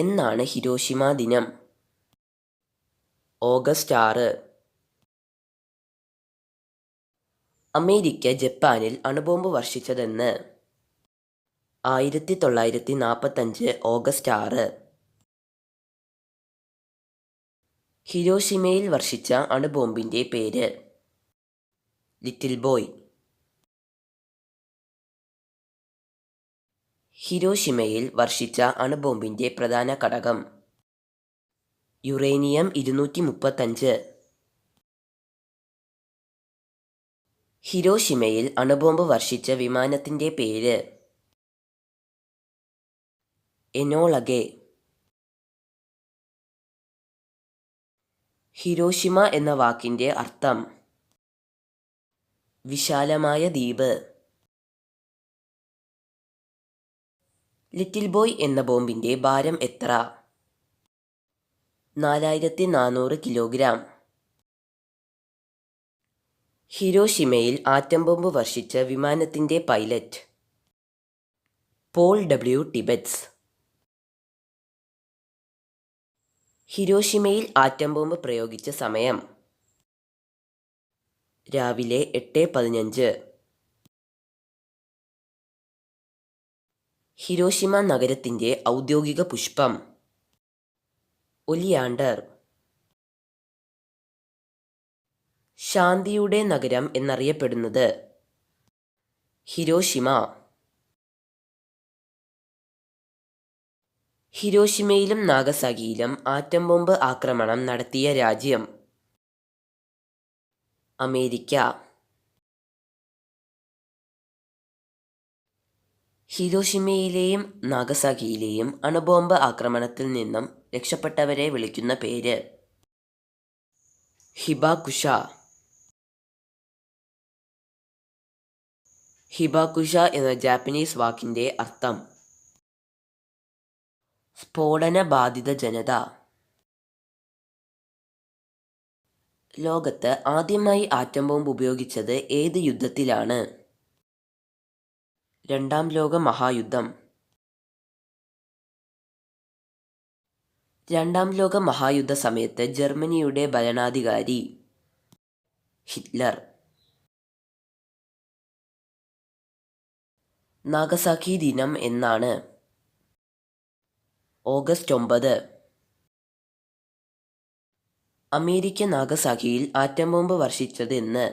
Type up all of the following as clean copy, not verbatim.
എന്നാണ് ഹിരോഷിമ ദിനം? August 6. America ജപ്പാനിൽ അണുബോംബ് വർഷിച്ചതെന്ന്? 1945 ഓഗസ്റ്റ് 6. ഹിരോഷിമയിൽ വർഷിച്ച അണുബോംബിൻ്റെ പേര്? Little boy. ഹിരോഷിമയിൽ വർഷിച്ച അണുബോംബിൻ്റെ പ്രധാന ഘടകം? യുറേനിയം 235. ഹിരോഷിമയിൽ അണുബോംബ് വർഷിച്ച വിമാനത്തിൻ്റെ പേര്? എനോളഗെ. ഹിരോഷിമ എന്ന വാക്കിൻ്റെ അർത്ഥം? വിശാലമായ ദ്വീപ്. ലിറ്റിൽ ബോയ് എന്ന ബോംബിൻ്റെ ഭാരം എത്ര? 4400 കിലോഗ്രാം. ഹിരോഷിമയിൽ ആറ്റം ബോംബ് വർഷിച്ച വിമാനത്തിൻ്റെ പൈലറ്റ്? Paul W Tibbets. ഹിരോഷിമയിൽ ആറ്റം ബോംബ് പ്രയോഗിച്ച സമയം? രാവിലെ 8:15. ഹിരോഷിമ നഗരത്തിൻ്റെ ഔദ്യോഗിക പുഷ്പം? ഒലിയാണ്ടർ. ശാന്തിയുടെ നഗരം എന്നറിയപ്പെടുന്നത്? ഹിരോഷിമ. ഹിരോഷിമയിലും നാഗസാകിയിലും ആറ്റം ബോംബ് ആക്രമണം നടത്തിയ രാജ്യം? അമേരിക്ക. ഹിരോഷിമയിലെയും നാഗസാകിയിലെയും അണുബോംബ് ആക്രമണത്തിൽ നിന്നും രക്ഷപ്പെട്ടവരെ വിളിക്കുന്ന പേര്? ഹിബാകുഷ. ഹിബാകുഷ എന്ന ജാപ്പനീസ് വാക്കിൻ്റെ അർത്ഥം? സ്ഫോടന ബാധിത ജനത. ലോകത്ത് ആദ്യമായി ആറ്റം ബോംബ് ഉപയോഗിച്ചത് ഏത് യുദ്ധത്തിലാണ്? രണ്ടാം ലോക മഹായുദ്ധം. രണ്ടാം ലോക മഹായുദ്ധ സമയത്ത് ജർമ്മനിയുടെ ഭരണാധികാരി? ഹിറ്റ്ലർ. നാഗസാക്കി ദിനം എന്നാണ്? ഓഗസ്റ്റ് 9. അമേരിക്ക നാഗസാക്കിയിൽ ആറ്റം ബോംബ് വർഷിച്ചത് എന്ന്?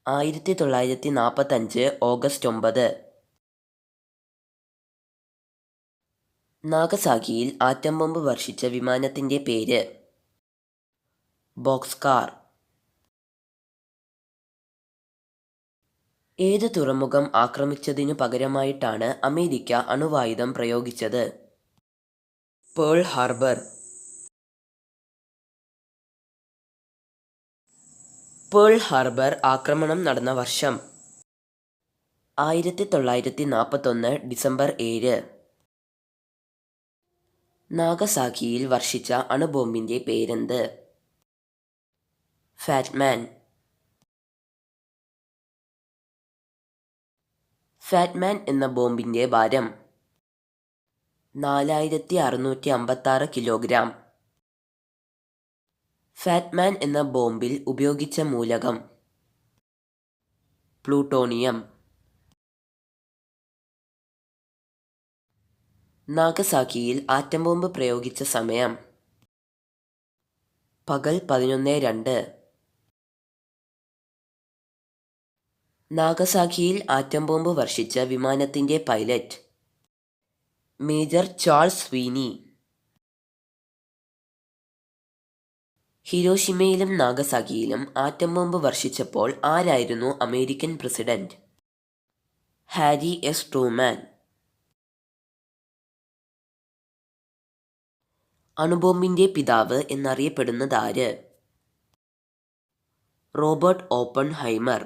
1945 ഓഗസ്റ്റ് 9. നാഗസാക്കിയിൽ ആറ്റം ബോംബ് വർഷിച്ച വിമാനത്തിൻ്റെ പേര്? ബോക്സ്കാർ. ഏത് തുറമുഖം ആക്രമിച്ചതിനു പകരമായിട്ടാണ് അമേരിക്ക അണുവായുധം പ്രയോഗിച്ചത്? Pearl Harbor. പേൾ ഹാർബർ ആക്രമണം നടന്ന വർഷം? 1941 ഡിസംബർ 7. നാഗസാക്കിയിൽ വർഷിച്ച അണുബോംബിൻ്റെ പേരെന്ത്? ഫാറ്റ്മാൻ. ഫാറ്റ്മാൻ എന്ന ബോംബിൻ്റെ ഭാരം? 4656 കിലോഗ്രാം. ഫാറ്റ്മാൻ എന്ന ബോംബിൽ ഉപയോഗിച്ച മൂലകം? പ്ലൂട്ടോണിയം. നാഗസാക്കിയിൽ ആറ്റം ബോംബ് പ്രയോഗിച്ച സമയം? പകൽ 11:02. നാഗസാക്കിയിൽ ആറ്റം ബോംബ് വർഷിച്ച വിമാനത്തിൻ്റെ പൈലറ്റ്? Major Charles Sweeney. ഹിരോഷിമയിലും നാഗസാക്കിയിലും ആറ്റം ബോംബ് വർഷിച്ചപ്പോൾ ആരായിരുന്നു American president? Harry S Truman. അണുബോംബിൻ്റെ പിതാവ് എന്നറിയപ്പെടുന്നതാര്? Robert Oppenheimer.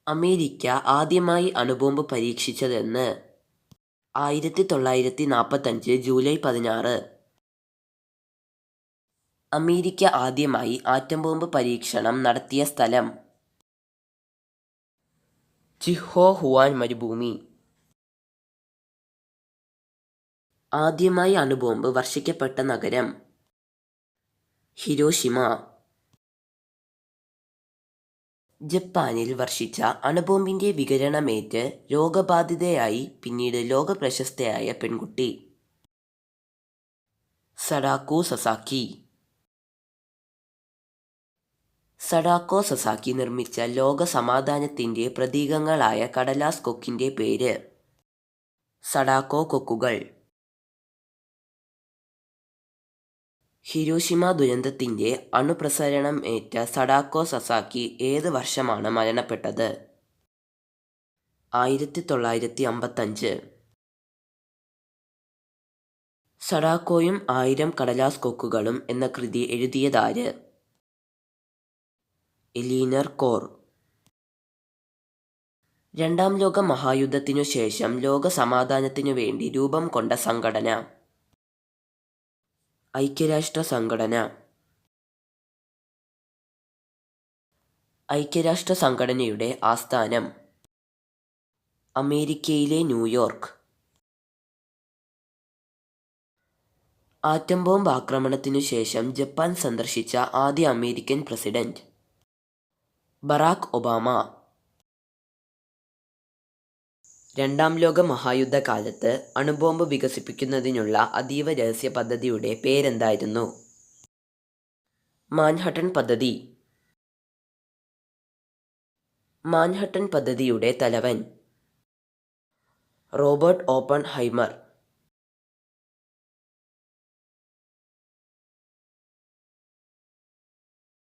അമേരിക്ക ആദ്യമായി അണുബോംബ് പരീക്ഷിച്ചതെന്ന്? 1945 ജൂലൈ 16. അമേരിക്ക ആദ്യമായി ആറ്റം ബോംബ് പരീക്ഷണം നടത്തിയ സ്ഥലം? ചിഹ്വാഹുവാൻ മരുഭൂമി. ആദ്യമായി അണുബോംബ് വർഷിക്കപ്പെട്ട നഗരം? ഹിരോഷിമ. ജപ്പാനിൽ വർഷിച്ച അണുബോംബിന്റെ വികിരണമേറ്റ് രോഗബാധിതയായി പിന്നീട് ലോകപ്രശസ്തയായ പെൺകുട്ടി? Sadako Sasaki. സഡാക്കോ സസാക്കി നിർമ്മിച്ച ലോക സമാധാനത്തിന്റെ പ്രതീകങ്ങളായ കടലാസ് കൊക്കിന്റെ പേര്? സഡാക്കോ കൊക്കുകൾ. ഹിരോഷിമ ദുരന്തത്തിന്റെ അണുപ്രസരണം ഏറ്റ സഡാക്കോ സസാക്കി ഏത് വർഷമാണ് മരണപ്പെട്ടത്? 1955. സഡാക്കോയും 1000 കടലാസ് കൊക്കുകളും എന്ന കൃതി എഴുതിയതാര്? Eleanor core. രണ്ടാം ലോക മഹായുദ്ധത്തിനു ശേഷം ലോക സമാധാനത്തിനു വേണ്ടി രൂപം കൊണ്ട സംഘടന? ഐക്യരാഷ്ട്ര സംഘടന. ഐക്യരാഷ്ട്ര സംഘടനയുടെ ആസ്ഥാനം? അമേരിക്കയിലെ ന്യൂയോർക്ക്. ആറ്റം ബോംബ് ആക്രമണത്തിനു ശേഷം ജപ്പാൻ സന്ദർശിച്ച ആദ്യ അമേരിക്കൻ പ്രസിഡന്റ്? Barack Obama. രണ്ടാം ലോക മഹായുദ്ധകാലത്ത് അണുബോംബ് വികസിപ്പിക്കുന്നതിനുള്ള അതീവ രഹസ്യ പദ്ധതിയുടെ പേരെന്തായിരുന്നു? മാൻഹട്ടൻ പദ്ധതി. മാൻഹട്ടൻ പദ്ധതിയുടെ തലവൻ? Robert Oppenheimer.